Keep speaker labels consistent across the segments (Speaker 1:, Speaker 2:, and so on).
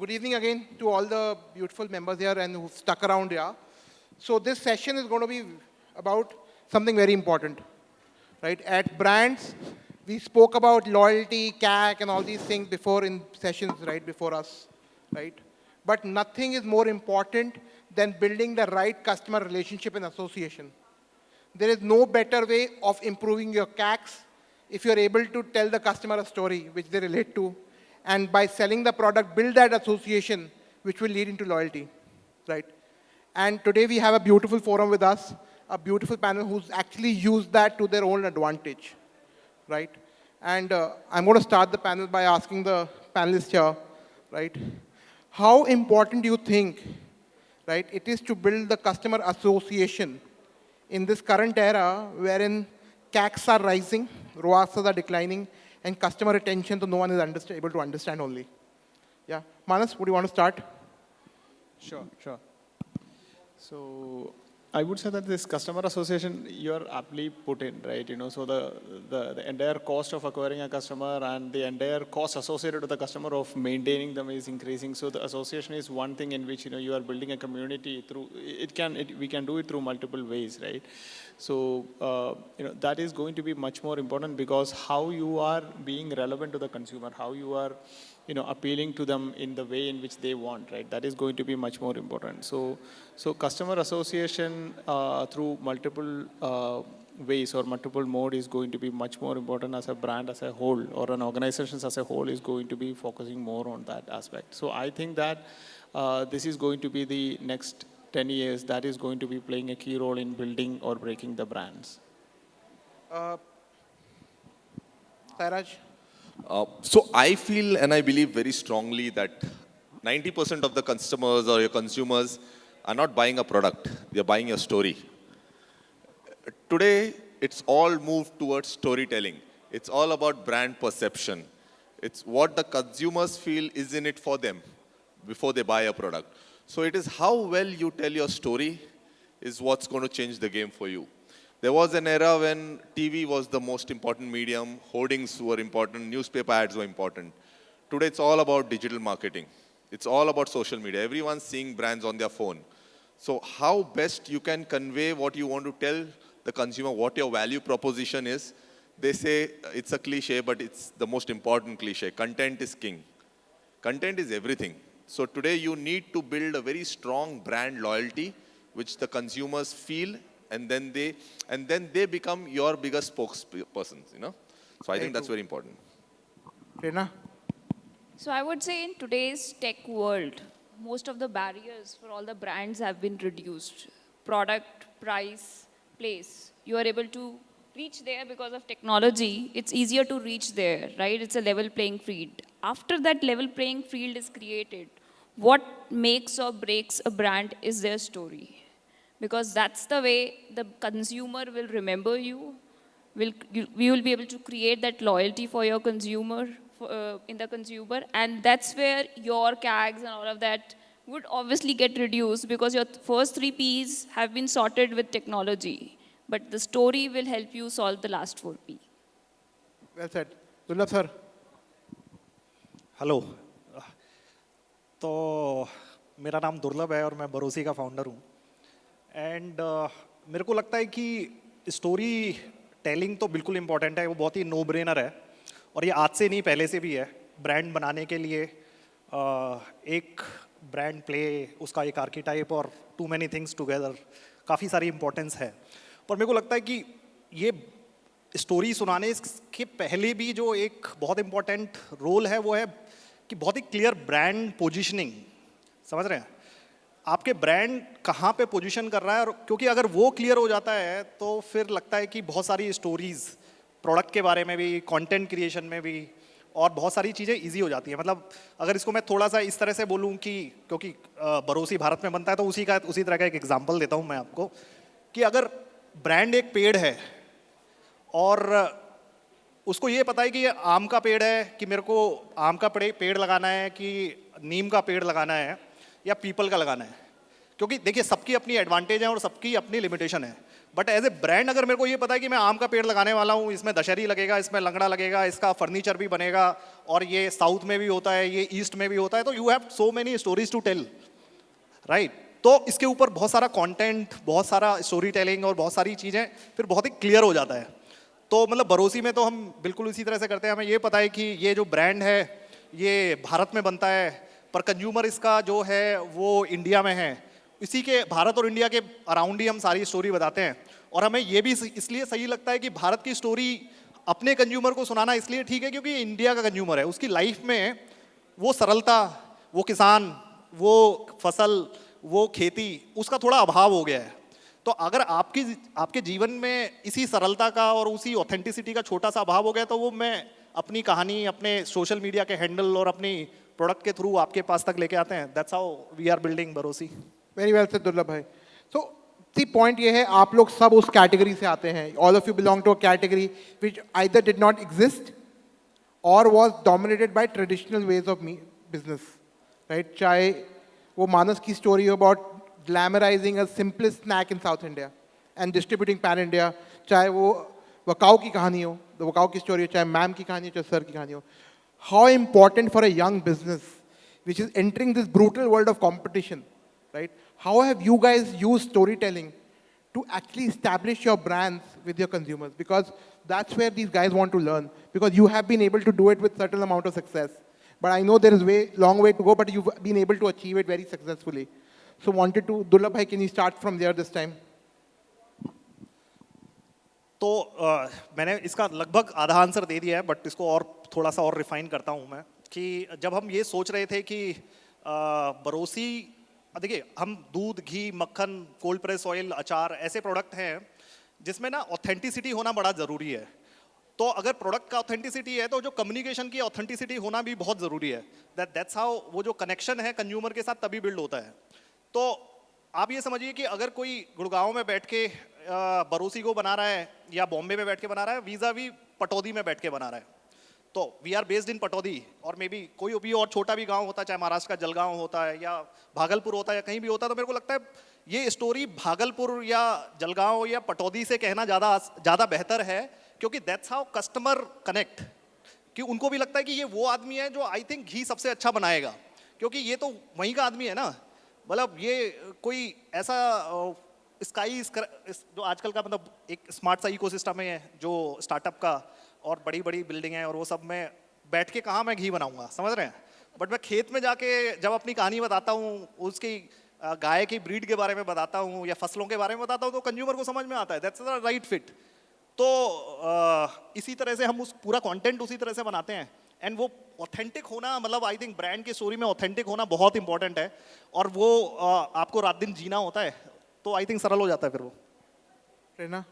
Speaker 1: Good evening again to all the beautiful members here and who've stuck around here. So this session is going to be about something very important, right? At Brands, we spoke about loyalty, CAC, and all these things before in sessions, right, before us, right? But nothing is more important than building the right customer relationship and association. There is no better way of improving your CACs if you're able to tell the customer a story which they relate to, and by selling the product, build that association which will lead into loyalty, right? And today we have a beautiful forum with us, a beautiful panel who's actually used that to their own advantage, right? And I'm going to start the panel by asking the panelists here, right? How important do you think, right, it is to build the customer association in this current era wherein CACs are rising, ROAS are declining, and customer retention, so no one is able to understand only. Yeah, Manas, would you want to start?
Speaker 2: Sure. So I would say that this customer association, you're aptly put in, right? So the entire cost of acquiring a customer and the entire cost associated with the customer of maintaining them is increasing. So the association is one thing in which, you are building a community through, we can do it through multiple ways, right? So, that is going to be much more important because how you are being relevant to the consumer, how you are, appealing to them in the way in which they want, right? That is going to be much more important. So customer association through multiple ways or multiple mode is going to be much more important as a brand as a whole, or an organization as a whole is going to be focusing more on that aspect. So I think that this is going to be the next 10 years that is going to be playing a key role in building or breaking the brands.
Speaker 1: Sairaj?
Speaker 3: So I feel and I believe very strongly that 90% of the customers or your consumers are not buying a product, they're buying a story. Today, it's all moved towards storytelling. It's all about brand perception. It's what the consumers feel is in it for them before they buy a product. So it is how well you tell your story is what's going to change the game for you. There was an era when TV was the most important medium, hoardings were important, newspaper ads were important. Today it's all about digital marketing. It's all about social media. Everyone's seeing brands on their phone. So how best you can convey what you want to tell the consumer, what your value proposition is. They say it's a cliche, but it's the most important cliche. Content is king. Content is everything. So today you need to build a very strong brand loyalty, which the consumers feel, and then they become your biggest spokespersons, So I think that's very important.
Speaker 1: Prerna?
Speaker 4: So I would say in today's tech world, most of the barriers for all the brands have been reduced. Product, price, place. You are able to reach there because of technology. It's easier to reach there, right? It's a level playing field. After that level playing field is created, what makes or breaks a brand is their story. Because that's the way the consumer will remember you. We will be able to create that loyalty for your consumer, in the consumer. And that's where your CAGs and all of that would obviously get reduced because your first 3 Ps have been sorted with technology. But the story will help you solve the last 4 P.
Speaker 1: Well said. Dulab sir?
Speaker 5: Hello तो मेरा नाम दुर्लभ है और मैं भरोसी का founder हूँ and मेरे को लगता है कि स्टोरी टेलिंग तो बिल्कुल इम्पॉर्टेंट है, वो बहुत ही नो ब्रेनर है और ये आज से नहीं पहले से भी है। ब्रांड बनाने के लिए एक ब्रांड प्ले, उसका एक आर्कीटाइप और टू मैनी थिंग्स टुगेदर, काफ़ी सारी इम्पोर्टेंस है। पर मेरे को लगता है कि ये स्टोरी सुनाने के पहले भी जो एक बहुत इम्पोर्टेंट रोल है वो है कि बहुत ही क्लियर ब्रांड पोजीशनिंग, समझ रहे हैं? आपके ब्रांड कहाँ पे पोजीशन कर रहा है, और क्योंकि अगर वो क्लियर हो जाता है तो फिर लगता है कि बहुत सारी स्टोरीज प्रोडक्ट के बारे में भी, कंटेंट क्रिएशन में भी, और बहुत सारी चीज़ें इजी हो जाती हैं। मतलब अगर इसको मैं थोड़ा सा इस तरह से बोलूँ कि क्योंकि भरोसी भारत में बनता है तो उसी तरह का एक एग्जांपल देता हूँ मैं आपको कि अगर ब्रांड एक पेड़ है और उसको ये पता है कि ये आम का पेड़ है कि मेरे को आम का पेड़ लगाना है कि नीम का पेड़ लगाना है या पीपल का लगाना है, क्योंकि देखिए सबकी अपनी एडवांटेज है और सबकी अपनी लिमिटेशन है। बट एज ए ब्रांड अगर मेरे को ये पता है कि मैं आम का पेड़ लगाने वाला हूँ, इसमें दशहरी लगेगा, इसमें लंगड़ा लगेगा, इसका फर्नीचर भी बनेगा, और ये साउथ में भी होता है, ये ईस्ट में भी होता है, तो you have so many stories to tell, right? तो इसके ऊपर बहुत सारा कंटेंट, बहुत सारा स्टोरी टेलिंग और बहुत सारी चीज़ें फिर बहुत ही क्लियर हो जाता है। तो मतलब भरोसी में तो हम बिल्कुल इसी तरह से करते हैं। हमें ये पता है कि ये जो ब्रांड है ये भारत में बनता है, पर कंज्यूमर इसका जो है वो इंडिया में है। इसी के भारत और इंडिया के अराउंड ही हम सारी स्टोरी बताते हैं। और हमें ये भी इसलिए सही लगता है कि भारत की स्टोरी अपने कंज्यूमर को सुनाना इसलिए ठीक है क्योंकि इंडिया का कंज्यूमर है, उसकी लाइफ में वो सरलता, वो किसान, वो फसल, वो खेती, उसका थोड़ा अभाव हो गया है। तो अगर आपके जीवन में इसी सरलता का और उसी ऑथेंटिसिटी का छोटा सा अभाव हो गया, तो वो मैं अपनी कहानी अपने सोशल मीडिया के हैंडल और अपनी प्रोडक्ट के थ्रू आपके पास तक लेके आते हैं। That's how we are building Bharosi.
Speaker 1: Very well said Durlabh भाई। सो दी पॉइंट ये है, आप लोग सब उस कैटेगरी से आते हैं। All of you belong to a category which either did not exist or was dominated by traditional ways of business, right? चाहे वो मानस की स्टोरी हो about glamorising a simplest snack in South India and distributing pan India, चाहे वो वकाओ की कहानी हो, तो वकाओ की स्टोरी हो, चाहे मैम की कहानी हो, चाहे सर की कहानी हो। How important for a young business which is entering this brutal world of competition, right? How have you guys used storytelling to actually establish your brands with your consumers? Because that's where these guys want to learn, because you have been able to do it with certain amount of success. But I know there is long way to go, but you've been able to achieve it very successfully. So wanted to, Dulab bhai, can you start from there this time?
Speaker 5: तो मैंने इसका लगभग आधा answer दे दिया है, but इसको और थोड़ा सा और रिफाइन करता हूँ मैं कि जब हम ये सोच रहे थे कि बरोसी, देखिए हम दूध, घी, मक्खन, कोल्ड प्रेस ऑयल, अचार ऐसे प्रोडक्ट हैं जिसमें ना ऑथेंटिसिटी होना बड़ा ज़रूरी है। तो अगर प्रोडक्ट का ऑथेंटिसिटी है तो जो कम्युनिकेशन की ऑथेंटिसिटी होना भी बहुत ज़रूरी है। दैट्स हाउ वो जो कनेक्शन है कंज्यूमर के साथ तभी बिल्ड होता है। तो आप ये समझिए कि अगर कोई गुड़गांव में बैठ के बरोसी को बना रहा है या बॉम्बे में बैठ के बना रहा है, वीज़ा वी पटौदी में बैठ के बना रहा है, तो we are based in Pataudi, और मे बी कोई भी और छोटा भी गांव होता है, चाहे महाराष्ट्र का जलगांव होता है या भागलपुर होता है या कहीं भी होता है, तो मेरे को लगता है ये स्टोरी भागलपुर या जलगांव या पटौदी से कहना ज़्यादा बेहतर है, क्योंकि दैट्स हाउ कस्टमर कनेक्ट, कि उनको भी लगता है कि ये वो आदमी है जो आई थिंक घी सबसे अच्छा बनाएगा, क्योंकि ये तो वहीं का आदमी है ना। मतलब ये कोई ऐसा स्काई जो आजकल का मतलब एक स्मार्ट सा इकोसिस्टम है जो स्टार्टअप का, और बड़ी बड़ी बिल्डिंग है, और वो सब में बैठ के कहाँ मैं घी बनाऊंगा, समझ रहे हैं? बट मैं खेत में जाके जब अपनी कहानी बताता हूँ, उसकी गाय की ब्रीड के बारे में बताता हूँ या फसलों के बारे में बताता हूँ, तो कंज्यूमर को समझ में आता है। That's the right fit. तो इसी तरह से हम उस पूरा कंटेंट उसी तरह से बनाते हैं, एंड वो ऑथेंटिक होना, मतलब आई थिंक ब्रांड की स्टोरी में ऑथेंटिक होना बहुत इंपॉर्टेंट है, और वो आपको रात दिन जीना होता है, तो आई थिंक सरल हो जाता है फिर वो।
Speaker 1: Rena?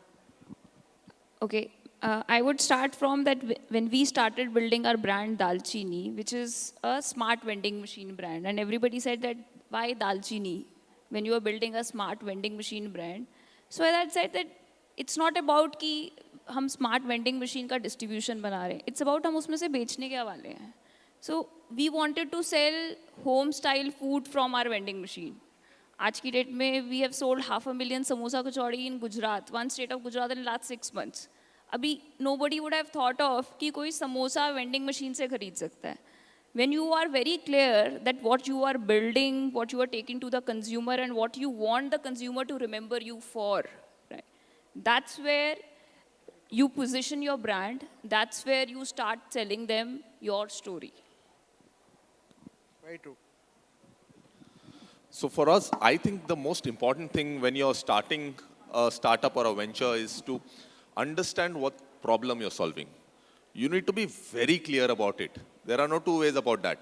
Speaker 4: Okay, I would start from that when we started building our brand Dalchini, which is a smart vending machine brand, and everybody said that why Dalchini when you are building a smart vending machine brand. So I had said that it's not about कि हम smart vending machine का distribution बना रहे हैं, it's about हम उसमें से बेचने क्या वाले हैं. So we wanted to sell home style food from our vending machine. आज की डेट में we have sold 500,000 samosa kachori in Gujarat, one state of Gujarat in last 6 months. अभी nobody would have thought of कि कोई samosa vending machine से खरीद सकता है. When you are very clear that what you are building, what you are taking to the consumer, and what you want the consumer to remember you for, right? That's where you position your brand. That's where you start selling them your story.
Speaker 1: Very true.
Speaker 3: So for us, I think the most important thing when you're starting a startup or a venture is to understand what problem you're solving. You need to be very clear about it. There are no two ways about that.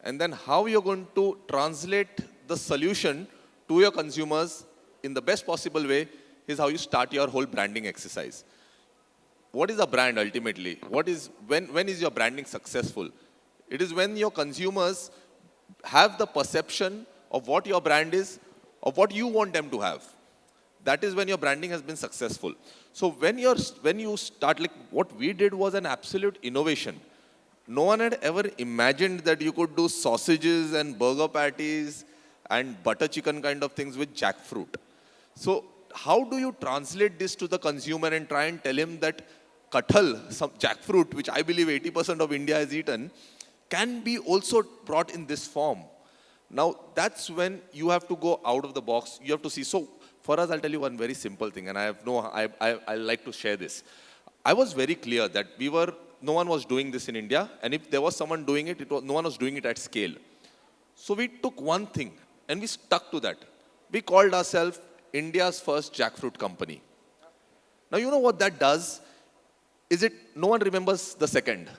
Speaker 3: And then how you're going to translate the solution to your consumers in the best possible way is how you start your whole branding exercise. What is a brand ultimately? When is your branding successful? It is when your consumers have the perception of what your brand is, of what you want them to have. That is when your branding has been successful. So when you start, like what we did was an absolute innovation. No one had ever imagined that you could do sausages and burger patties and butter chicken kind of things with jackfruit. So how do you translate this to the consumer and try and tell him that kathal, some jackfruit, which I believe 80% of India has eaten, can be also brought in this form? Now, that's when you have to go out of the box. You have to see. So, for us, I'll tell you one very simple thing, and I like to share this. I was very clear that no one was doing this in India, and if there was someone doing it, no one was doing it at scale. So we took one thing, and we stuck to that. We called ourselves India's first jackfruit company. Now, you know what that does? No one remembers the second.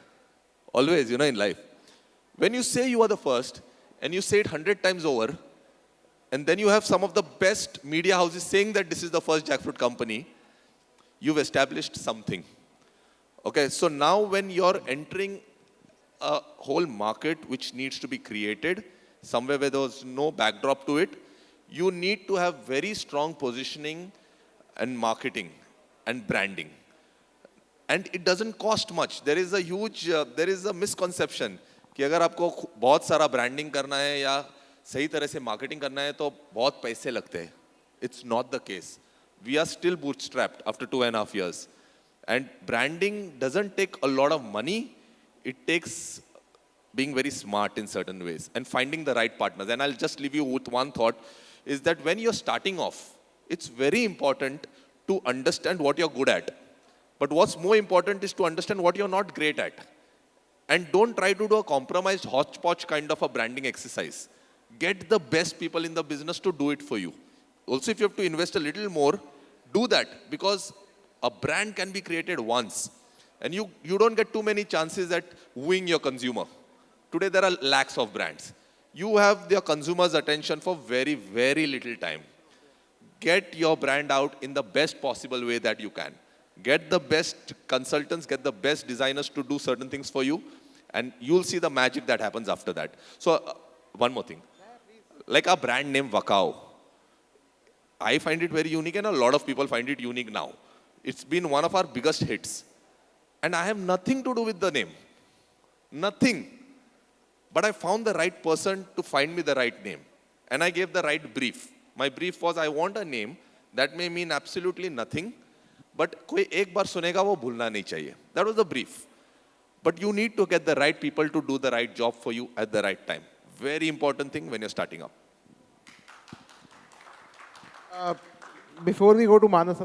Speaker 3: Always, in life. When you say you are the first, and you say it 100 times over, and then you have some of the best media houses saying that this is the first jackfruit company, you've established something. Okay, so now when you're entering a whole market which needs to be created, somewhere where there's no backdrop to it, you need to have very strong positioning and marketing and branding. And it doesn't cost much. There is a misconception कि अगर आपको बहुत सारा branding करना है या सही तरह से मार्केटिंग करना है तो बहुत पैसे लगते हैं. It's not the case. We are still bootstrapped after 2.5 years. And branding doesn't take a lot of money. It takes being very smart in certain ways and finding the right partners. And I'll just leave you with one thought, is that when you're starting off, it's very important to understand what you're good at. But what's more important is to understand what you're not great at. And don't try to do a compromised hodgepodge kind of a branding exercise. Get the best people in the business to do it for you. Also, if you have to invest a little more, do that, because a brand can be created once. And you don't get too many chances at wooing your consumer. Today, there are lakhs of brands. You have their consumers' attention for very, very little time. Get your brand out in the best possible way that you can. Get the best consultants, get the best designers to do certain things for you, and you'll see the magic that happens after that. So, one more thing. Like our brand name, Vakao. I find it very unique, and a lot of people find it unique now. It's been one of our biggest hits. And I have nothing to do with the name. Nothing. But I found the right person to find me the right name. And I gave the right brief. My brief was, I want a name that may mean absolutely nothing, but कोई एक बार सुनेगा वो भूलना नहीं चाहिए. That was the brief. But you need to get the right people to do the right job for you at the right time. Very important thing when you're starting up.
Speaker 1: Before we go to Manas,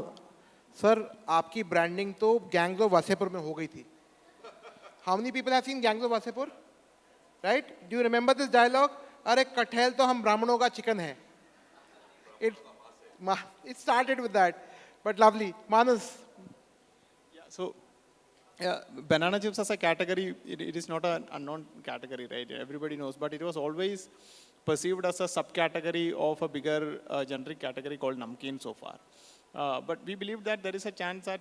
Speaker 1: sir, आपकी branding तो Gangs of Wasepur में हो गई थी. How many people have seen Gangs of Wasepur? Right? Do you remember this dialogue? अरे कठेल तो हम ब्राह्मणों का चिकन है. It started with that. But lovely. Manas.
Speaker 2: Yeah, so banana chips as a category, it is not an unknown category, right? Everybody knows, but it was always perceived as a subcategory of a bigger generic category called namkeen so far. But we believe that there is a chance that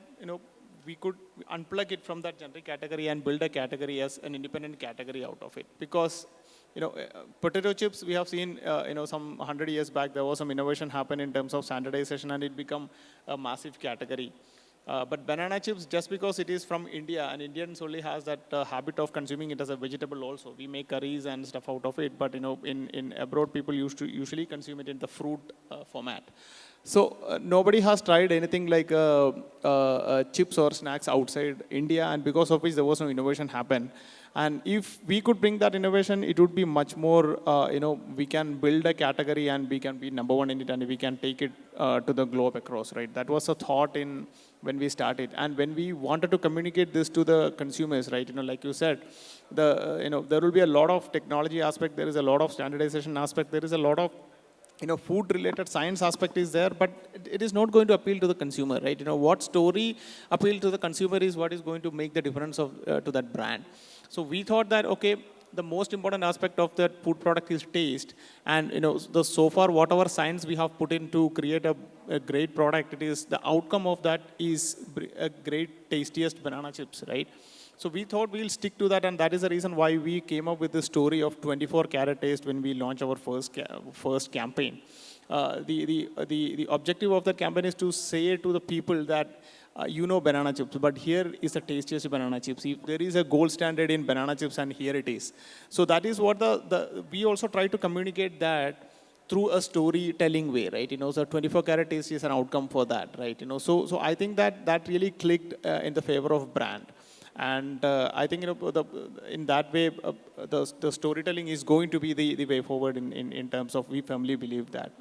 Speaker 2: we could unplug it from that generic category and build a category as an independent category out of it. Because potato chips, we have seen, some 100 years back, there was some innovation happen in terms of standardization, and it become a massive category. But banana chips, just because it is from India, and Indians only has that habit of consuming it as a vegetable also. We make curries and stuff out of it, but in abroad, people used to usually consume it in the fruit format. So nobody has tried anything like chips or snacks outside India, and because of which there was no innovation happen. And if we could bring that innovation, it would be much more, we can build a category and we can be number one in it, and we can take it to the globe across, right? That was a thought when we started. And when we wanted to communicate this to the consumers, right, like you said, there will be a lot of technology aspect, there is a lot of standardization aspect, there is a lot of food-related science aspect is there, but it is not going to appeal to the consumer, right? What story appeal to the consumer is what is going to make the difference to that brand. So we thought that, okay, the most important aspect of that food product is taste. And, so far, whatever science we have put in to create a great product, it is the outcome of that is a great, tastiest banana chips, right? So we thought we'll stick to that, and that is the reason why we came up with the story of 24-karat taste when we launched our first campaign. The objective of that campaign is to say to the people that banana chips, but here is the tastiest banana chips. If there is a gold standard in banana chips, and here it is. So that is what we also try to communicate that through a storytelling way, right? So 24 karat taste is an outcome for that, right? So I think that really clicked in the favor of brand. And I think, in that way, the storytelling is going to be the way forward in terms of, we firmly believe that,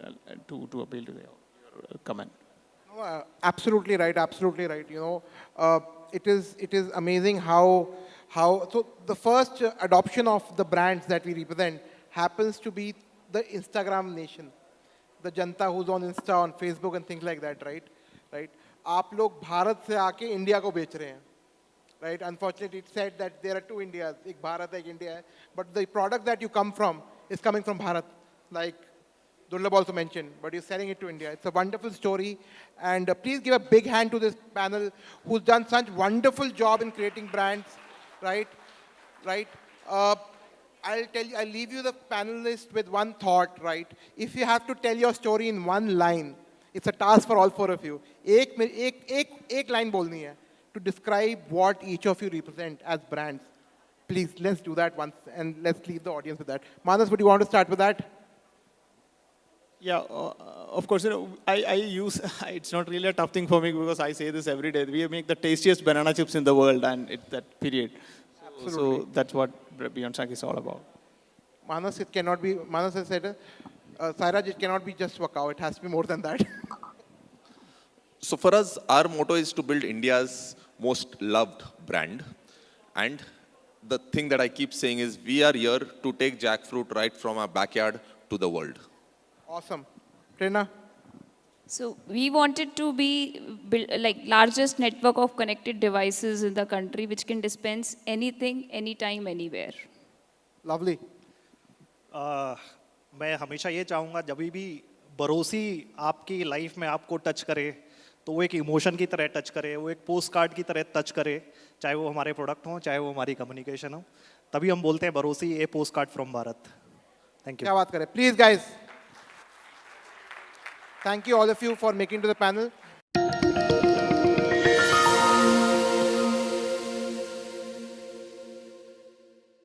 Speaker 2: to appeal to your comment.
Speaker 1: No, absolutely right. Absolutely right. It is amazing how so the first adoption of the brands that we represent happens to be the Instagram nation, the Janata who's on Insta, on Facebook and things like that, right? Right. आप लोग भारत से आके India को बेच रहे हैं, right? Unfortunately, it's said that there are two Indias, एक भारत है, एक इंडिया है, but the product that you come from is coming from Bharat, like Durlab also mentioned, but you're selling it to India. It's a wonderful story. And please give a big hand to this panel who's done such wonderful job in creating brands, right? Right? I'll leave you the panelists with one thought, right? If you have to tell your story in one line, it's a task for all four of you. एक line बोलनी है to describe what each of you represent as brands. Please, let's do that once, and let's leave the audience with that. Manas, would you want to start with that?
Speaker 2: Yeah, of course, I use, it's not really a tough thing for me because I say this every day. We make the tastiest banana chips in the world, and it's that period. So that's what Beyond Snack is all about.
Speaker 1: Manas, it cannot be, Manas has said, Sairaj, it cannot be just Wakao. It has to be more than that.
Speaker 3: So for us, our motto is to build India's most loved brand. And the thing that I keep saying is, we are here to take jackfruit right from our backyard to the world.
Speaker 1: Awesome. Prerna?
Speaker 4: So we wanted to be like largest network of connected devices in the country, which can dispense anything, anytime, anywhere.
Speaker 1: Lovely.
Speaker 5: मैं हमेशा ये चाहूँगा जब भी बरोसी आपकी life में आपको touch करे तो वो एक इमोशन की तरह टच करे, वो एक पोस्ट कार्ड की तरह टच करे, चाहे वो हमारे प्रोडक्ट हो, चाहे वो हमारी कम्युनिकेशन हो, तभी हम बोलते हैं Bharosi a post card from Bharat. Thank you.
Speaker 1: क्या बात करें? Please, guys. Thank you all of you for making to the panel.